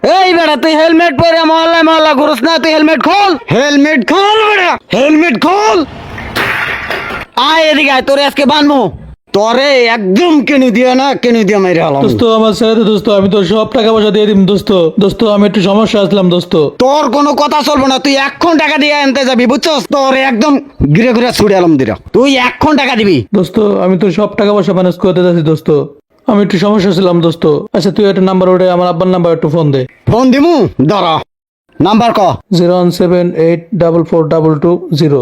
এই বেটা তুই হেলমেট পরে মহল্লা মহল্লা ঘুরস না, তুই হেলমেট খোল, হেলমেট খোল বেটা, হেলমেট খোল। আয় এদিকে আয়, তোরে আজকে বানবো, তোরে একদম কেনে দিয়া না, কেনে দিয়া মেরে হলাম। দোস্ত আমার ছেড়ে দে দোস্ত, আমি তোর সব টাকা পয়সা দিয়ে দিম দোস্ত। দোস্ত আমি একটু সমস্যা আসলাম দোস্ত। তোর কোনো কথা চলবো না, তুই 1 টাকা দিয়ে আনতে যাবি বুঝছস, তোর একদম ঘিরে ঘিরে ছুড়ে আলম দিরা, তুই 1 টাকা দিবি। দোস্ত আমি তোর সব টাকা পয়সা ম্যানেজ করতে যাচ্ছি দোস্ত, আমি একটু সমস্যা ছিলাম দোস্ত। আচ্ছা তুই একটা নাম্বার ওঠে, আমার আব্বার নাম্বার একটু ফোন দে। ফোন দিমু, দাঁড়া, নাম্বার ক। 017822220।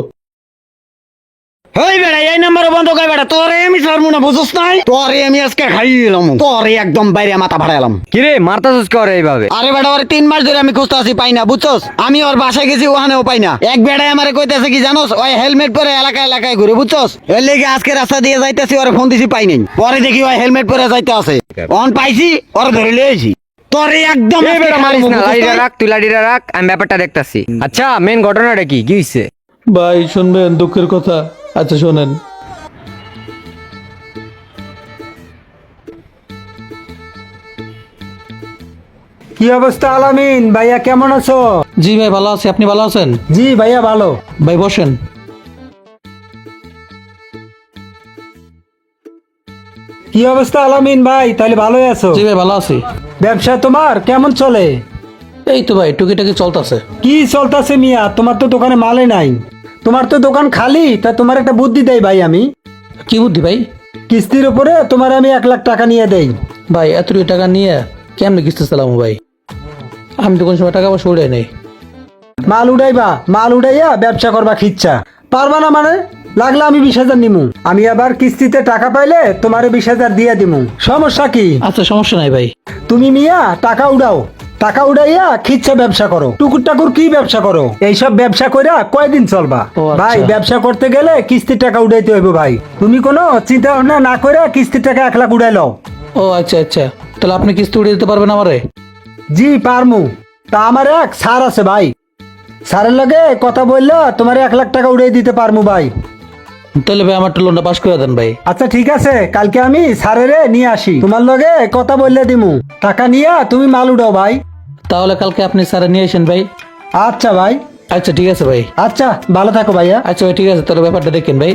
হেই বেড়া, এই নাম্বারও বন্ধ কর বেড়া, তোরে আমি ছাড়বো না বুঝছস নাই, তোরে আমি আজকে খাইলাম, তোরে একদম বাইরে মাথা ফাড়াইলাম। কিরে মারতাছিস করে এইভাবে? আরে বেটা ওরে 3 মাস ধরে আমি খুঁজতাছি, পাই না বুঝছস, আমি ওর বাসায় গেছি ওখানেও পাই না। এক বেড়ায় আমারে কইতাছে কি জানোস, ওই হেলমেট পরে এলাকায় এলাকায় ঘুরে বুঝছস, এর লেগে আজকে রাস্তা দিয়ে যাইতেছি, ওরে ফোন দিছি পাই নাই, পরে দেখি ওই হেলমেট পরে যাইতে আছে, অন পাইছি, ওরে ধরে লইছি। তোরে একদম এই আজকে বেটা মারিস খাইলাম, না, বুঝছস লাঠিটা নাই? রাখ, তুই লাঠিটা রাখ, আমি ব্যাপারটা দেখতাছি। আচ্ছা মেন ঘটনাটা কি কি হইছে? ভাই শুনবেন দুঃখের কথা? আচ্ছা শোনেন। কি অবস্থা আলামিন ভাইয়া, কেমন আছো? জি ভাই ভালো আছি, আপনি ভালো আছেন? জি ভাইয়া ভালো। ভাই বসেন। কি অবস্থা আলামিন ভাই, তাহলে ভালোই আছো? জি ভাই ভালো আছি। ব্যবসা তোমার কেমন চলে? এই তো ভাই টুকিটাকি চলতেছে। কি চলতেছে মিয়া, তোমার তো দোকানে মালে নাই, তোমার তো দোকান খালি, তা তোমার একটা বুদ্ধি দেই ভাই আমি। কি বুদ্ধি ভাই? কিস্তির উপরে তোমার আমি 1 লাখ টাকা নিয়ে দেই। ভাই এত টাকা নিয়ে কেমনে কিস্তি চালামু ভাই? আমি তো কোন সময় টাকা পয়সা উড়াই নেই। মাল উড়াইবা, মাল উড়াইয়া ব্যবসা করবা খিচ্ছা, পারবা না মানে? লাগলে আমি 20,000 নিমু, আমি আবার কিস্তিতে টাকা পাইলে তোমারে 20,000 দিয়ে দিমু, সমস্যা কি? আচ্ছা সমস্যা নাই ভাই। তুমি মিয়া টাকা উড়াও, টাকা উড়াইয়া খিচ্ছা ব্যবসা করো, টুকুর টাকুর কি ব্যবসা করো? এইসব ব্যবসা কইরা কয়দিন চলবা? ও আচ্ছা। ভাই ব্যবসা করতে গেলে কিস্তির টাকা উড়াইতে হইব ভাই, তুমি কোনো চিন্তা ভাবনা না করে কিস্তির টাকা 1 লাখ উড়াই লও। ও আচ্ছা আচ্ছা, তাহলে আপনি কিস্তি উড়িয়ে দিতে পারবেন আমারে? জি পারমু, তা আমার এক স্যার আছে ভাই, স্যারের লগে কথা বললে তোমার 1 লাখ টাকা উড়াই দিতে পারমু ভাই। তাহলে ভাই আমার লোনটা পাস করে দেন ভাই। আচ্ছা ঠিক আছে, কালকে আমি স্যারেরে নিয়ে আসি, তোমার লগে কথা বললে দিমু, টাকা নিয়া তুমি মাল উড়াও ভাই। তাহলে কালকে আপনি স্যারে নিয়ে আসেন ভাই। আচ্ছা ভাই। আচ্ছা ঠিক আছে ভাই। আচ্ছা ভালো থাকো ভাইয়া। আচ্ছা ভাই ঠিক আছে, তাহলে ব্যাপারটা দেখেন ভাই।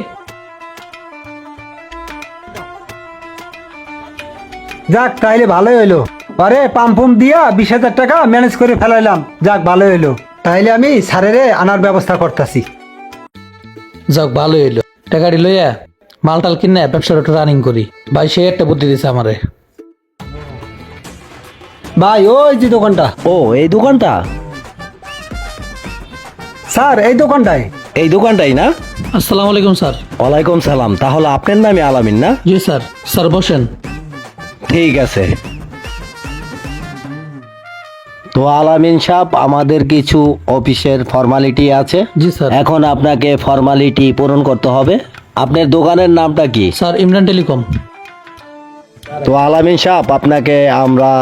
যাক তাইলে ভালোই হইলো, আরে পাম্প দিয়া 20,000 টাকা ম্যানেজ করে ফেলাইলাম, যাক ভালো হইলো, তাইলে আমি স্যারেরে আনার ব্যবস্থা করতেছি। যাক ভালো হইলো, টাকাটি লইয়া মালটাল কিনে ব্যবসাটা একটু রানিং করি। ভাই সে একটা বুদ্ধি দিছে আমারে। ভাই ওই যে দোকানটা। ও এই দোকানটা, স্যার এই দোকানটায়। এই দোকানটাই না? আসসালামু আলাইকুম স্যার। ওয়ালাইকুম সালাম, তাহলে আপনার নামে আলামিন না? জি স্যার। স্যার বসেন। ঠিক আছে। তো আলামিন সাহেব, আমাদের কিছু অফিসের ফর্মালিটি আছে, জি স্যার। এখন আপনাকে ফর্মালিটি পূরণ করতে হবে। আপনার দোকানের নামটা কি? Sir Imran telecom. তো আলামিন সাহেব, আপনাকে আমরা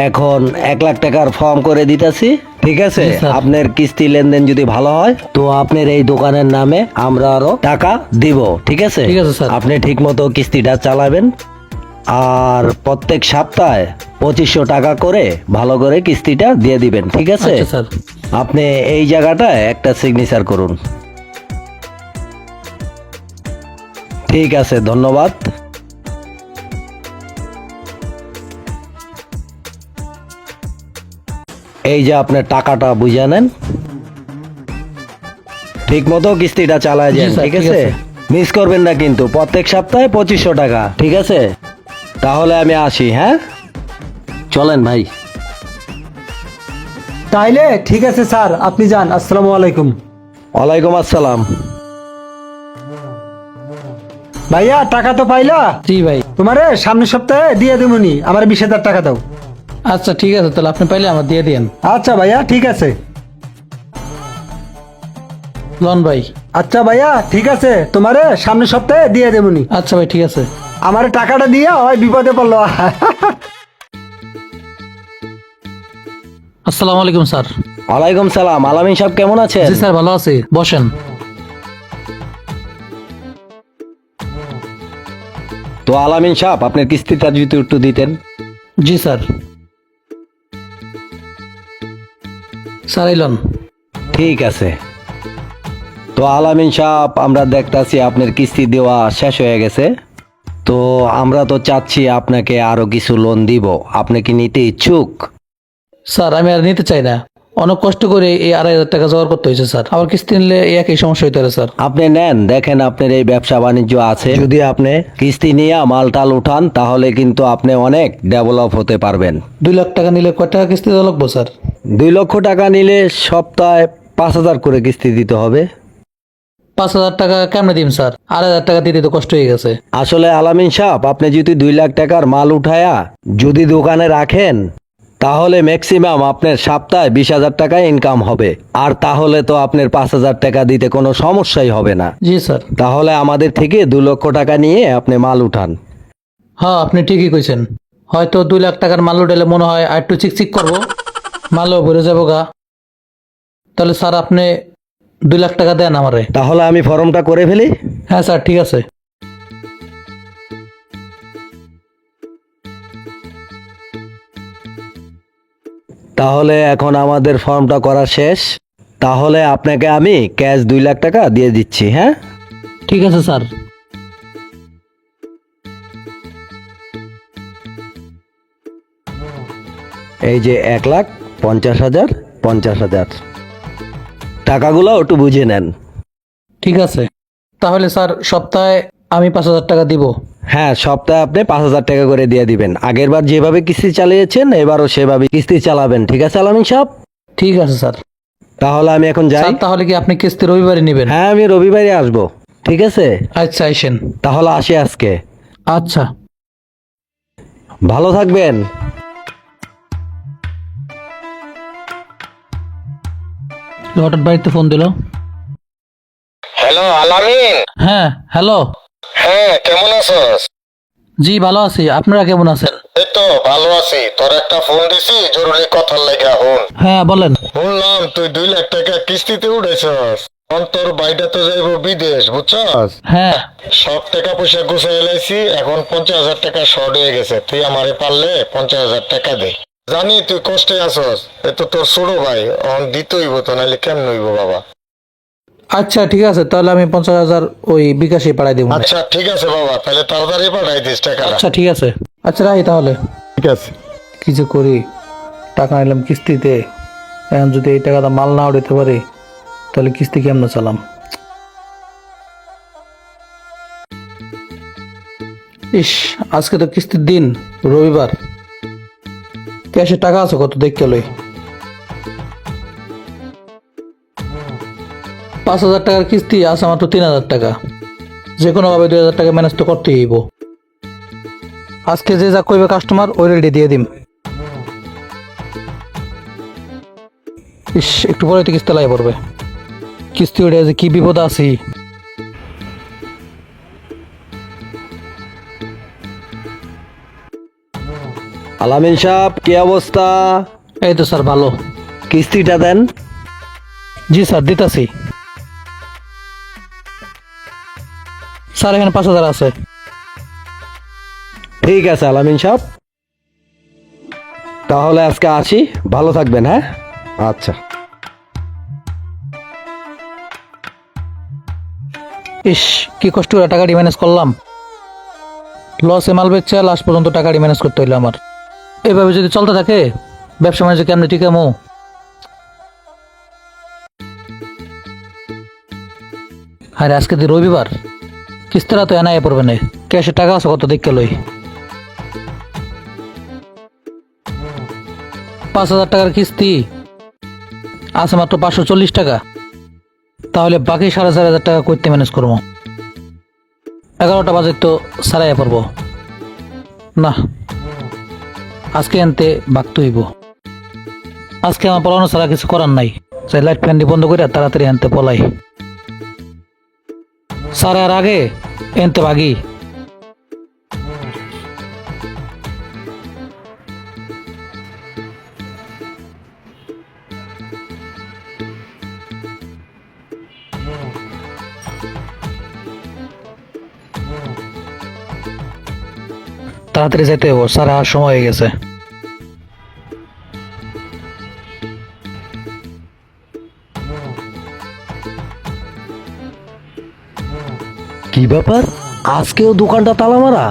এখন 1 লাখ টাকার ফর্ম করে দিতেছি, ঠিক আছে? জি, স্যার। আপনার কিস্তি লেনদেন যদি ভালো হয় তো আপনার এই দোকানের নামে আমরা আরো টাকা দিব, ঠিক আছে? ঠিক আছে, স্যার। আপনি ঠিক মতো কিস্তিটা চালাবেন, আর প্রত্যেক সপ্তাহে 2500 টাকা করে ভালো করে কিস্তিটা দিয়ে দিবেন, ঠিক আছে? আচ্ছা স্যার। আপনি এই জায়গাটায় একটা সিগনেচার করুন। ঠিক আছে, ধন্যবাদ। এই যে আপনার টাকাটা বুঝে নেন, ঠিক মতো কিস্তিটা চালায় জি, যান, স্যার, ঠিক ঠিক আছে? আছে। মিস করবেন না কিন্তু, প্রত্যেক সপ্তাহে 2500 টাকা, ঠিক আছে? তাহলে আমি আসি, হ্যাঁ? চলেন ভাই। তাইলে ঠিক আছে স্যার, আপনি যান, আসসালামু আলাইকুম। ওয়ালাইকুম আসসালাম। ভাইয়া টাকা তো পাইলা? জি ভাই। তোমারে সামনের সপ্তাহে দিয়ে দেবনি, আমার 20,000 টাকা দাও। আচ্ছা ঠিক আছে, তাহলে আপনি পাইলে আমার দিয়ে দিন। আচ্ছা ভাইয়া ঠিক আছে। লন ভাই। আচ্ছা ভাইয়া ঠিক আছে, তোমারে সামনের সপ্তাহে দিয়ে দেবনি, আচ্ছা ভাই ঠিক আছে। আমার টাকাটা দিয়া হয় বিপদে পড়লো। আসসালামু আলাইকুম স্যার। ওয়ালাইকুম সালাম। আলামিন সাহেব কেমন আছেন? জি স্যার ভালো আছি, বসেন। তো আলামিন সাহেব, আপনার কিস্তিটা যদি একটু দিতেন। জি স্যার। স্যার আইলন। ঠিক আছে। তো আলামিন সাহেব, আমরা দেখতাছি আপনার কিস্তি দেওয়া শেষ হয়ে গেছে। তো আমরা তো চাচ্ছি আপনাকে আরো কিছু লোন দিব। আপনি কি নিতে ইচ্ছুক? স্যার আমি আর নিতে চাই না, অনেক কষ্ট করে এই 2,500 টাকা জোগাড় করতে হয়েছে স্যার। আবার কিস্তি নিলে এই একই সমস্যা হইতে পারে স্যার। আপনি নেন, দেখেন আপনার এই ব্যবসা বাণিজ্য আছে, যদি আপনি কিস্তি নিয়ে মালটাল উঠান তাহলে কিন্তু আপনি অনেক ডেভেলপ হতে পারবেন। 2 লাখ টাকা নিলে কয় টাকা কিস্তি দেওয়া লাগবো স্যার? 2 লক্ষ টাকা নিলে সপ্তাহে 5,000 করে কিস্তি দিতে হবে। 5,000 টাকা কেমনে দিম স্যার? 2,500 টাকা দিতে তো কষ্ট হয়ে গেছে। আসলে আলামিন সাহেব, আপনি যদি 2 লাখ টাকার মাল উঠায়া যদি দোকানে রাখেন তাহলে ম্যাক্সিমাম আপনার সপ্তাহে 20,000 টাকা ইনকাম হবে। আর তাহলে তো আপনার 5,000 টাকা দিতে কোনো সমস্যাই হবে না। জি স্যার। তাহলে আমাদের থেকে 2 লক্ষ টাকা নিয়ে আপনি মাল উঠান। হ্যাঁ আপনি ঠিকই কইছেন। হয়তো 2 লাখ টাকার মাল উঠাইলে মনে হয় আর একটু চিকচিক করবো, মালও ভরে যাবো গা। তাহলে স্যার আপনি 2 লাখ টাকা দেন আমারে। তাহলে আমি ফর্মটা করে ফেলি। হ্যাঁ স্যার ঠিক আছে। তাহলে এখন আমাদের ফর্মটা করা শেষ। তাহলে আপনাকে আমি ক্যাশ 2 লাখ টাকা দিয়ে দিচ্ছি। হ্যাঁ, ঠিক আছে স্যার। এই যে 1,50,000, 50,000 টাকাগুলো একটু বুঝে নেন। ঠিক আছে, তাহলে স্যার সপ্তাহে আমি 5,000 টাকা দিব। হ্যাঁ, সপ্তাহে আপনি 5,000 টাকা করে দিয়ে দিবেন। আগের বার যেভাবে কিস্তি চালিয়েছেন এবারও সেভাবে কিস্তি চালাবেন। ঠিক আছে আলামিন সাহেব? ঠিক আছে স্যার। তাহলে আমি এখন যাই। স্যার তাহলে কি আপনি কিস্তি রবিবারে নেবেন? হ্যাঁ, আমি রবিবারে আসবো। ঠিক আছে, আচ্ছা আইসেন। তাহলে আসি আজকে। আচ্ছা। ভালো থাকবেন। হঠাৎ বাড়িতে ফোন দিল। হ্যালো আলামিন। হ্যাঁ হ্যালো। হ্যাঁ, কেমন আছস? জি ভালো আছি, আপনারা কেমন আছেন? এই তো ভালো আছি। তোর একটা ফোন দিছি জরুরি কথার লাগা। হুন, হ্যাঁ বলেন। শুনলাম তুই 2 লাখ টাকা কিস্তিতে উঠেছস। তোর বাইটা তো যাইব বিদেশ, বুঝছস? হ্যাঁ সব টাকা পয়সা গুছাই লাইছি, এখন 50,000 টাকা শর্ট হয়ে গেছে। তুই আমারে পারলে 50,000 টাকা দে। জানি তুই কষ্টে আছস, এ তো তোর ছোট ভাই, অন দিতে হইব তো, নাইলে কেমন হইব বাবা? আচ্ছা ঠিক আছে, তাহলে আমি 50,000 ওই বিকাশে পাঠাই দেবো। আচ্ছা ঠিক আছে বাবা, তাহলে তাড়াতাড়ি পাঠাই দিস টাকাটা। আচ্ছা ঠিক আছে। আচ্ছা রাখি তাহলে। ঠিক আছে। কি যে করি, টাকা নিলাম কিস্তিতে, এখন যদি এই টাকাটা মাল না উঠাতে পারি তাহলে কিস্তি কেমন চালাম। ইস, আজকে তো কিস্তির দিন, রবিবার। ক্যাশে টাকা আছে কত দেখতে লই। 5,000 টাকার কিস্তি আছে মাত্র 3,000 টাকা। যে কোনো ভাবে 2,000 টাকা ম্যানেজ তো করতেই হইব। আজকে যে যা কইবে কাস্টমার ওই রেডি দিয়ে দিম। ইস, একটু পরে তো কিস্তি লাই পড়বে। কিস্তি উঠে যে কি বিপদ আছি। আলামিন সাহেব, কি অবস্থা? এই তো স্যার ভালো। কিস্তিটা দেন। জি স্যার দিতাছি। স্যার এখানে 5,000 আছে। ঠিক আছে আলামিন সাহেব, তাহলে আজকে আসি। ভালো থাকবেন। হ্যাঁ, আচ্ছা। ইস, কি কষ্ট করে টাকাটি ম্যানেজ করলাম। লসে মাল বেচছে, লাস্ট পর্যন্ত টাকাটি ম্যানেজ করতে হইলো আমার। এভাবে যদি চলতে থাকে ব্যবসা বাণিজ্য কেমনি টিকামো। আরে আজকে তো রবিবার, কিস্তিরা তো এনাই পড়বে না। ক্যাশে টাকা আছে কত দেখতে লই। 5,000 টাকার কিস্তি আছে মাত্র 540 টাকা। তাহলে বাকি 4,500 টাকা করতে ম্যানেজ করবো। 11টা বাজে তো সারাইয়া পড়বো না। আজকে আনতে বাগতে হইব। আজকে আমার পড়ানো ছাড়া কিছু করার নাই। তাই লাইট ফ্যানটি বন্ধ করে তাড়াতাড়ি আনতে পলাই। সারে আর আগে এনতে ভাগি। তাড়াতাড়ি যেতে হবো, সারা সময় হয়ে গেছে। কি ব্যাপার, আজকেও দোকানটা তালা মারা?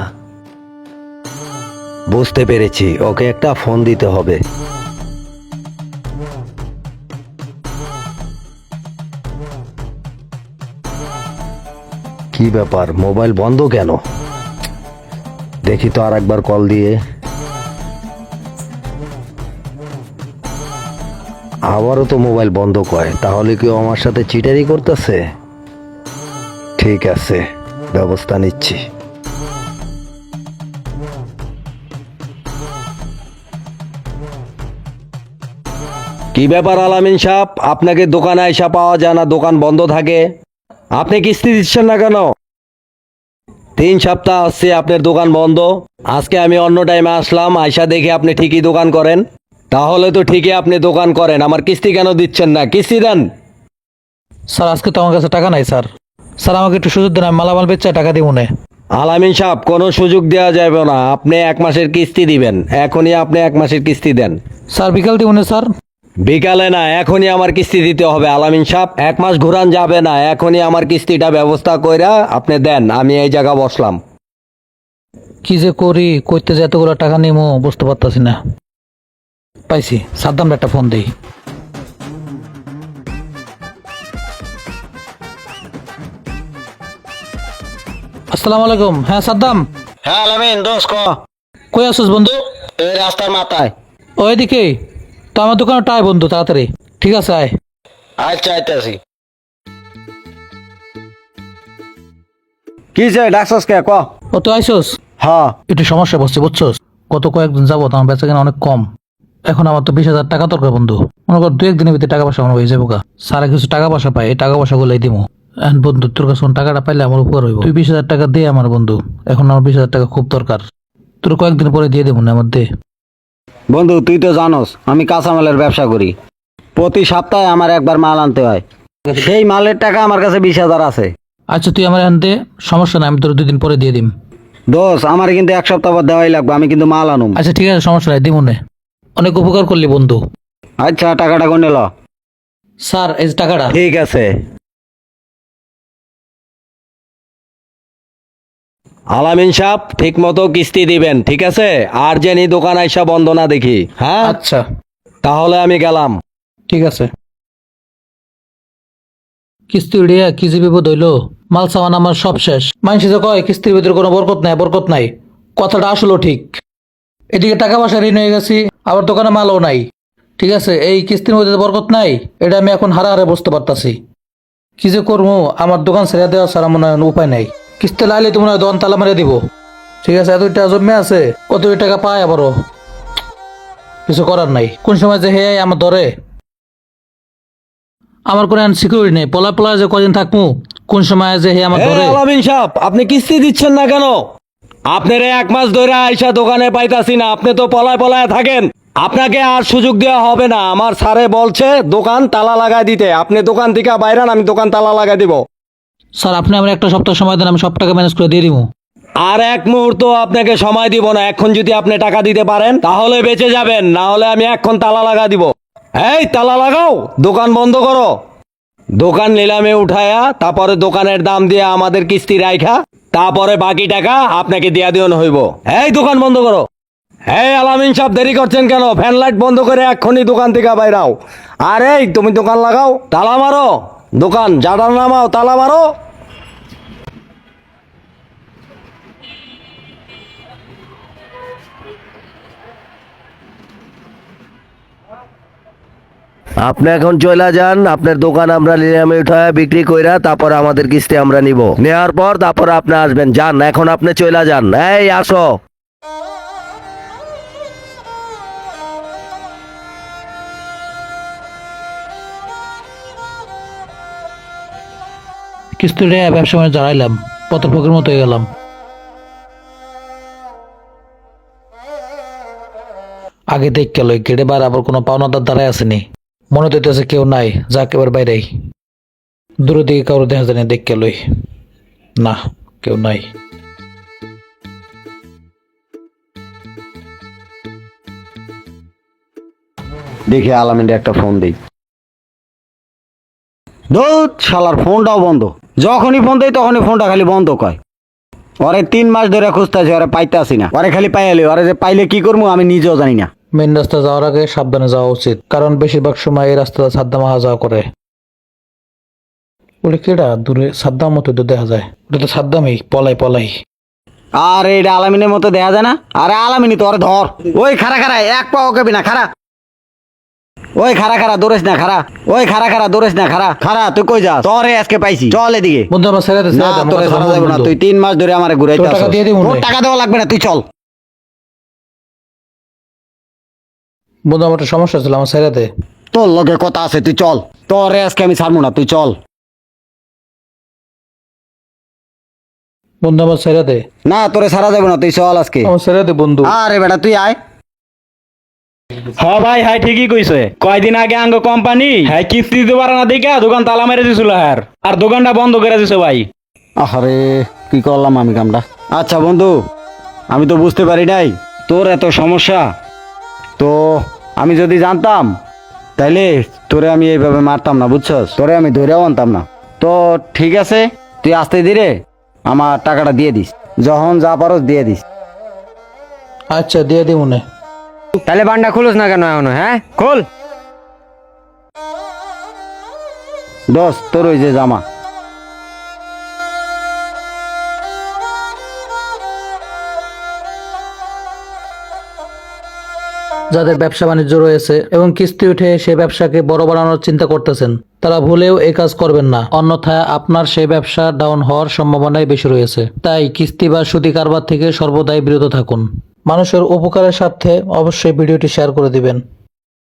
বুঝতে পেরেছি, ওকে একটা ফোন দিতে হবে। কি ব্যাপার, মোবাইল বন্ধ কেন? দেখি তো আর একবার কল দিয়ে। আবারও তো মোবাইল বন্ধ কয়, তাহলে কি ও আমার সাথে চিটারি করতেছে? ঠিক আছে, ব্যবস্থা নিচ্ছি। কি ব্যাপার আলামিন সাহেব, আপনাকে দোকানে আইসা পাওয়া যায় না, দোকান বন্ধ থাকে? আপনি কিস্তি দিচ্ছেন না কেন? 3 সপ্তাহ হচ্ছে আপনার দোকান বন্ধ। আজকে আমি অন্য টাইমে আসলাম, আইসা দেখি আপনি ঠিকই দোকান করেন। তাহলে তো ঠিকই আপনি দোকান করেন, আমার কিস্তি কেন দিচ্ছেন না? কিস্তি দেন। স্যার আজকে তো আমার কাছে টাকা নাই স্যার। স্যার আমাকে একটু সুযোগ দেন, আমি মালামাল বেচে টাকা দিব না। আলামিন সাহেব, কোনো সুযোগ দেওয়া যাবে না, আপনি 1 মাসের কিস্তি দিবেন। এখনই আপনি 1 মাসের কিস্তি দেন। স্যার বিকাল দিব না স্যার। বিকালে না, এখনই আমার কিস্তি দিতে হবে আলামিন সাহেব। 1 মাস ঘুরান যাবে না, এখনই আমার কিস্তিটা ব্যবস্থা কইরা আপনি দেন। আমি এই জায়গা বসলাম। কি যে করি, কইতে যে এতগুলো টাকা নিমো বুঝতে পারতাছি না। পাইছি, সাদ্দাম একটা ফোন দেই। আসসালামু আলাইকুম। হ্যাঁ সাদ্দাম, হ্যাঁ আলামিন দোষ ক। কই আছিস বন্ধু? এই রাস্তার মাথায়। ওইদিকে তো আমার দোকানে টাই বন্ধু, তাড়াতাড়ি। ঠিক আছে আয়। আচ্ছা আইতাছি। কি যে ডাকছস কে, ক? ও তো আইসোস? হ্যাঁ। একটু সমস্যা বসছে বুঝছোস। গত কয়েকদিন যাবো আমার বেচা কেনা অনেক কম। এখন আমার তো 20,000 টাকা দরকার বন্ধু। মনে কর 2-1 দিনের ভিতরে টাকা পয়সা আমার হয়ে যাবো। সারা কিছু টাকা পয়সা পাই, এই টাকা পয়সা গুলাই দিব। এখন বন্ধু তোর কাছে টাকাটা পাইলে আমার উপকার হইব। তুই 20,000 টাকা দে আমার বন্ধু, এখন আমার 20,000 টাকা খুব দরকার। তোর কয়েকদিন পরে দিয়ে দেবো না আমার দে। বন্ধু তুই তো জানোস আমি কাঁচামালের ব্যবসা করি। প্রতি সপ্তাহে আমার একবার মাল আনতে হয়। সেই মালের টাকা আমার কাছে 20,000 আছে। আচ্ছা তুই আমার এখন দে, সমস্যা নাই, আমি তোর 2 দিন পরে দিয়ে দিম। দোষ আমার কিন্তু 1 সপ্তাহ পর দেওয়াই লাগবে, আমি কিন্তু মাল আনুম। আচ্ছা ঠিক আছে, সমস্যা নাই, দিব না। অনেক উপকার করলি বন্ধু। আচ্ছা টাকাটা কোনে ল। স্যার এই যে টাকাটা। ঠিক আছে আলামিন সাহেব, ঠিক মতো কিস্তি দিবেন, ঠিক আছে? আর যেনি দোকান আইসা বন্ধ না দেখি। হ্যাঁ, আচ্ছা তাহলে আমি গেলাম। ঠিক আছে। কিস্তি উড়িয়া কি যে বিপদ হইলো, মাল সামান আমার সব শেষ। মানুষ যে কয় কিস্তির ভিতরে কোনো বরকত নাই, বরকত নাই, কথাটা আসলেও ঠিক। এদিকে টাকা পয়সা ঋণ হয়ে গেছি, আবার দোকানে মালও নাই। ঠিক আছে, এই কিস্তির মধ্যে বরকত নাই, এটা আমি এখন হারে হারে বুঝতে পারতাছি। কি যে করবো, আমার দোকান ছেড়ে দেওয়া ছাড়া মনে হয় উপায় নাই। কিস্তি লাইলে তো মনে হয় দোকান তালা মেরে দিব। ঠিক আছে, এত টাকা জমে আছে, কত টাকা পায় আবারও, কিছু করার নাই। কোন সময় যে হে আমার ধরে, আমার কোনো সিকিউরিটি নেই। পলা পলা যে কদিন থাকবো, কোন সময় যে হে আমার এই ধরে। আলামিন সাহেব, আপনি কিস্তি দিচ্ছেন না কেন? আপনার 1 মাস ধরে আইসা দোকানে পাইতাছি না, আপনি তো পলায় পলায় থাকেন। আপনাকে আর সুযোগ দেওয়া হবে না। আমার স্যারে বলছে দোকান তালা লাগাই দিতে। আপনি দোকান থেকে বাইরান, আমি দোকান তালা লাগাই দিব। স্যার আপনি আমার একটা সপ্তাহ সময় দেন, আমি সব টাকা ম্যানেজ করে দিয়ে দিব। আর 1 মুহূর্ত আপনাকে সময় দিব না। এখন যদি আপনি টাকা দিতে পারেন তাহলে বেঁচে যাবেন, না হলে আমি এখন তালা লাগা দিব। এই তালা লাগাও, দোকান বন্ধ করো। দোকান নিলামে উঠায়া তারপরে দোকানের দাম দিয়ে আমাদের কিস্তি রাইখা তারপরে বাকি টাকা আপনাকে দিয়া দিওন হইব। এই দোকান বন্ধ করো। এই আলামিন সাহেব, দেরি করছেন কেন? ফ্যান লাইট বন্ধ করে এক্ষুনি দোকান থেকে বাইরাও। আর এই তুমি দোকান লাগাও, তালা মারো, দোকান জাডার নামাও, তালা মারো। আপনি এখন চলে যান, আপনার দোকান আমরা নিলামে উঠায় বিক্রি কইরা তারপর আমাদের কিস্তি আমরা নিব। নেওয়ার পর তারপর আপনি আসবেন। যান, এখন আপনি চলে যান। এই আসো। কিস্তি রে ব্যবসা মানে দাঁড়াইলাম, পত্রপকের মতো হয়ে গেলাম। আগে দেখ গেল গেটে বার আবার কোনো পাওনাদার দাঁড়ায় আসেনি। মনে তো হইতেছে কেউ নাই, যা একেবারে বাইরেই। দূরের দিকে কারো দেখা যায় না, দেখ গেল না, কেউ নাই। দেখি আলামিনটা একটা ফোন দিই। দৌড় শালার ফোনটাও বন্ধ। যখনই ফোন দেয় তখনই ফোনটা খালি বন্ধ কয়। ওরে 3 মাস ধরে খুঁজতেছি, ওরে পাইতে আসি না। ওরে খালি পাইলে, ওরে যে পাইলে কি করবো আমি নিজেও জানি না। মেন রাস্তা যাওয়ার আগে সাবধানে যাওয়া উচিত, কারণ বেশিরভাগ সময় এই রাস্তাটা সাদ্দাম আসা যাওয়া করে। ওটা কেডা দূরে সাদ্দাম মতো তো দেখা যায়, ওটা তো সাদ্দামই পলাই পলাই। আর এটা আলামিনের মতো দেখা যায় না? আরে আলামিনি তো, ওরে ধর। ওই খারা খারা, এক পাও কেবি না, খারা। ওই খারা খারা দৌড়েস না, খারা। ওই খারা খারা দৌড়েস না, খারা। খারা তুই কই যাস? তোরে আজকে পাইছি, চল এদিকে। বন্ধু আমার ছেড়ে দে, না ছেড়ে দে, আমার তোরে কথা ছাড়া বন্ধ যাবে না, বন্ধু। তুই 3 মাস ধরে আমারে ঘুরাইতে তোর টাকা আসছিস। দিয়ে দিবো তোর নে। টাকা দেওয়া লাগবে না, তুই চল। বন্ধু আমার একটা সমস্যা ছিল, আমার ছেড়ে দে। তোর লগে কথা আছে, তুই চল। তোরে আজকে আমি ছাড়বো না, তুই চল। বন্ধু আমার ছেড়ে দে, না তোরে ছাড়া যাবে না, তুই চল আজকে। আমার ছেড়ে দে বন্ধু। আরে বেটা তুই আয়। হ্যাঁ ভাই, হ্যাঁ ঠিকই কইছে। কয়দিন আগে আঙ্গ কোম্পানি হ্যাঁ কিস্তি দিতে পারে না দেখে দোকান তালা মেরে দিছিল হ্যাঁ, আর দোকানটা বন্ধ করে দিছে ভাই। আরে কি করলাম আমি কামটা। আচ্ছা বন্ধু, আমি তো বুঝতে পারি নাই তোর এত সমস্যা। তো আমি যদি জানতাম তাইলে তোরে আমি এইভাবে মারতাম না, বুঝছস? তোরে আমি ধরেও আনতাম না। তো ঠিক আছে, তুই আস্তে ধীরে আমার টাকাটা দিয়ে দিস, যখন যা পারো দিয়ে দিস। আচ্ছা দিয়ে দিই মনে। তাহলে বান্ডা খুলুস না কেন এখনো? হ্যাঁ খোল। দোষ তোর ওই যে জামা। যাদের ব্যবসা বাণিজ্য রয়েছে এবং কিস্তি উঠে সে ব্যবসাকে বড় বানানোর চিন্তা করতেছেন, তারা ভুলেও এই কাজ করবেন না, অন্যথায় আপনার সেই ব্যবসা ডাউন হওয়ার সম্ভাবনাই বেশি রয়েছে। তাই কিস্তি বা সুদি কারবার থেকে সর্বদাই বিরত থাকুন। মানুষের উপকারের স্বার্থে অবশ্যই ভিডিওটি শেয়ার করে দিবেন।